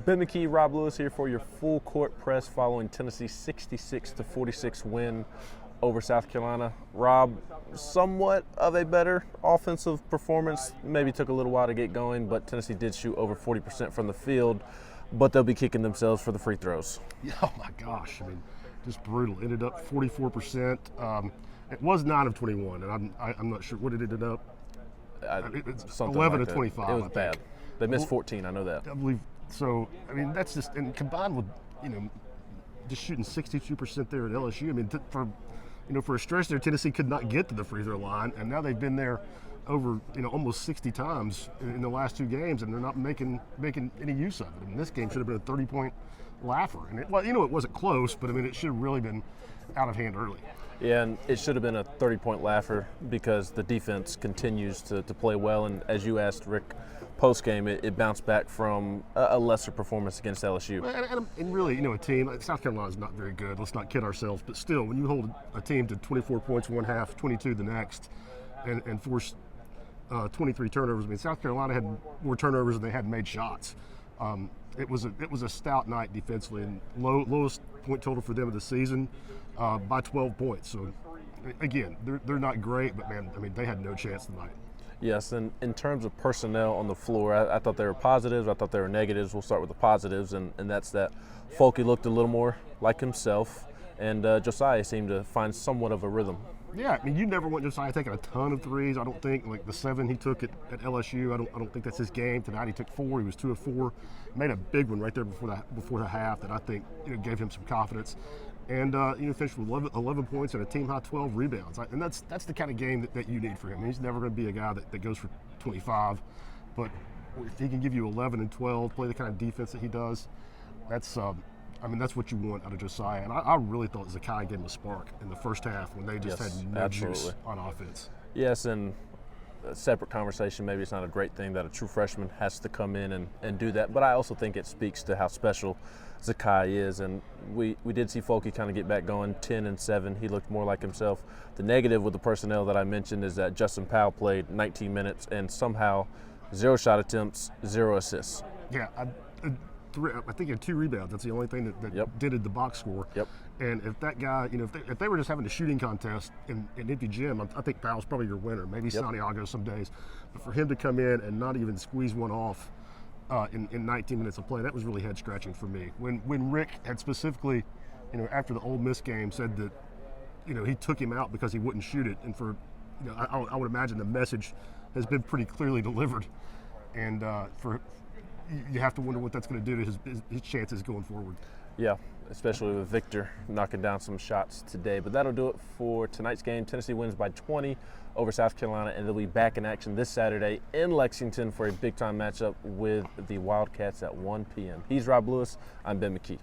Ben McKee, Rob Lewis here for your full court press following Tennessee's 66-46 win over South Carolina. Rob, somewhat of a better offensive performance. Maybe took a little while to get going, but Tennessee did shoot over 40% from the field, but they'll be kicking themselves for the free throws. Yeah, oh my gosh, I mean, just brutal. Ended up 44%. It was 9 of 21, and I'm not sure what it ended up. It's 11 like of 25. It was bad. They missed 14. I know that. I believe so. I mean, that's just, and combined with just shooting 62% there at LSU. I mean, for a stretch there, Tennessee could not get to the free throw line, and now they've been there over almost 60 times in the last two games, and they're not making any use of it. I mean, this game should have been a 30-point laugher, and it wasn't close, but I mean, it should have really been out of hand early. Yeah, and it should have been a 30-point laugher because the defense continues to play well, and as you asked Rick post-game, it bounced back from a lesser performance against LSU. And really, a team like South Carolina is not very good. Let's not kid ourselves. But still, when you hold a team to 24 points one half, 22 the next, and force 23 turnovers, I mean, South Carolina had more turnovers than they had made shots. It was a stout night defensively, and lowest point total for them of the season by 12 points. So, again, they're not great, but man, I mean, they had no chance tonight. Yes, and in terms of personnel on the floor, I thought there were positives, I thought there were negatives. We'll start with the positives, and that's that Volquest looked a little more like himself, and Josiah seemed to find somewhat of a rhythm. Yeah, I mean, you never want Josiah taking a ton of threes. I don't think, like the 7 he took at LSU, I don't think that's his game. Tonight he took 4. He was 2 of 4. Made a big one right there before the half that I think gave him some confidence. And finished with 11 points and a team high 12 rebounds. And that's the kind of game that you need for him. He's never going to be a guy that goes for 25, but if he can give you 11 and 12, play the kind of defense that he does, that's what you want out of Josiah. And I really thought Zakai gave him a spark in the first half when they just had no juice on offense. Yes, and a separate conversation, maybe it's not a great thing that a true freshman has to come in and do that, but I also think it speaks to how special Zakai is, and we did see Volquest kind of get back going, 10 and 7. He looked more like himself. The negative with the personnel that I mentioned is that Justin Powell played 19 minutes and somehow 0 shot attempts, 0 assists. Yeah, I think he had 2 rebounds. That's the only thing that dented the box score. Yep. And if that guy, if they were just having a shooting contest in empty gym, I think Powell's probably your winner. Maybe Santiago some days. But for him to come in and not even squeeze one off in 19 minutes of play, that was really head scratching for me. When Rick had specifically, after the Ole Miss game, said that, he took him out because he wouldn't shoot it, and for, I would imagine the message has been pretty clearly delivered, and you have to wonder what that's going to do to his chances going forward. Yeah, especially with Victor knocking down some shots today. But that'll do it for tonight's game. Tennessee wins by 20 over South Carolina, and they'll be back in action this Saturday in Lexington for a big-time matchup with the Wildcats at 1 p.m. He's Rob Lewis. I'm Ben McKee.